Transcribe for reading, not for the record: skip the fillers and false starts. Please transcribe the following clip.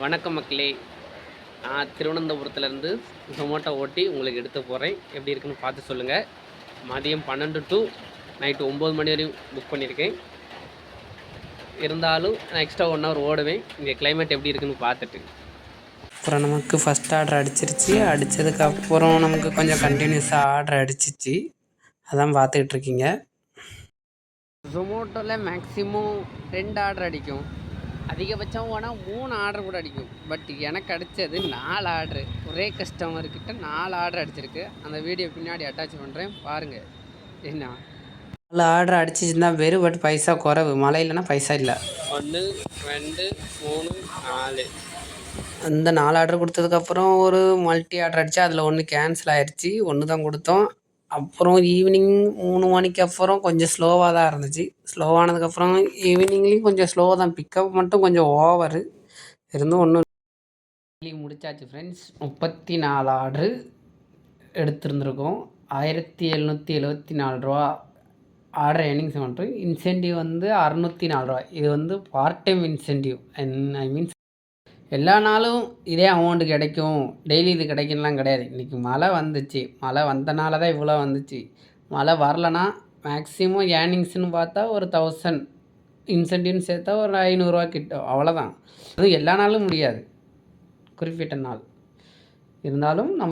வணக்கம் மக்களே. நான் திருவனந்தபுரத்துலேருந்து ஜொமேட்டோ ஓட்டி உங்களுக்கு எடுத்து போகிறேன். எப்படி இருக்குன்னு பார்த்து சொல்லுங்கள். மதியம் 12 டு நைட்டு 9 மணி வரையும் புக் பண்ணியிருக்கேன். இருந்தாலும் நான் எக்ஸ்ட்ரா 1 ஹவர் ஓடுவேன். இங்கே கிளைமேட் எப்படி இருக்குன்னு பார்த்துட்டு. அப்புறம் நமக்கு ஃபஸ்ட் ஆர்டர் அடிச்சிருச்சு. அடித்ததுக்கப்புறம் நமக்கு கொஞ்சம் கண்டினியூஸாக ஆர்டர் அடிச்சிச்சு. அதான் பார்த்துக்கிட்டு இருக்கீங்க. ஜொமேட்டோவில் மேக்ஸிமம் 2 ஆர்டர் அடிக்கும். அதிகபட்சம் போனால் 3 ஆர்டர் கூட அடிக்கும். பட் எனக்கு அடித்தது 4 ஆர்டரு. ஒரே கஸ்டமர்கிட்ட 4 ஆர்டர் அடிச்சிருக்கு. அந்த வீடியோ பின்னாடி அட்டாச் பண்ணுறேன் பாருங்கள். என்ன 4 ஆர்டர் அடிச்சிச்சுன்னா வெறும் பட் பைசா குறைவு. மழை இல்லைன்னா பைசா இல்லை. 1 2 3 4 அந்த 4 ஆர்டர் கொடுத்ததுக்கப்புறம் ஒரு மல்டி ஆர்டர் அடித்தா அதில் ஒன்று கேன்சல் ஆயிடுச்சு. ஒன்று தான் கொடுத்தோம். அப்புறம் ஈவினிங் 3 மணிக்கு அப்புறம் கொஞ்சம் ஸ்லோவாக தான் இருந்துச்சு. ஸ்லோவானதுக்கப்புறம் ஈவினிங்லேயும் கொஞ்சம் ஸ்லோவாக தான். பிக்கப் மட்டும் கொஞ்சம் ஓவரு இருந்தும் ஒன்றும் முடிச்சாச்சு ஃப்ரெண்ட்ஸ். 34 ஆர்டரு எடுத்துருந்துருக்கோம். 1774 ரூபா ஆர்டர் ஏர்னிங்ஸ் பண்ணுறோம். இன்சென்டிவ் வந்து 604 ரூபா. இது வந்து part time incentive. I means எல்லா நாளும் இதே அமௌண்ட்டு கிடைக்கும், டெய்லி இது கிடைக்கும்லாம் கிடையாது. இன்றைக்கி மழை வந்துச்சு. மழை வந்தனால தான் இவ்வளோ வந்துச்சு. மழை வரலனா மேக்ஸிமம் ஏர்னிங்ஸ்னு பார்த்தா ஒரு 1000 இன்சென்டிவ்னு சேர்த்தா ஒரு 500 ரூபா கிட்ட, அவ்வளோதான். அதுவும் எல்லா நாளும் முடியாது, குறிப்பிட்ட நாள் இருந்தாலும் நம்ம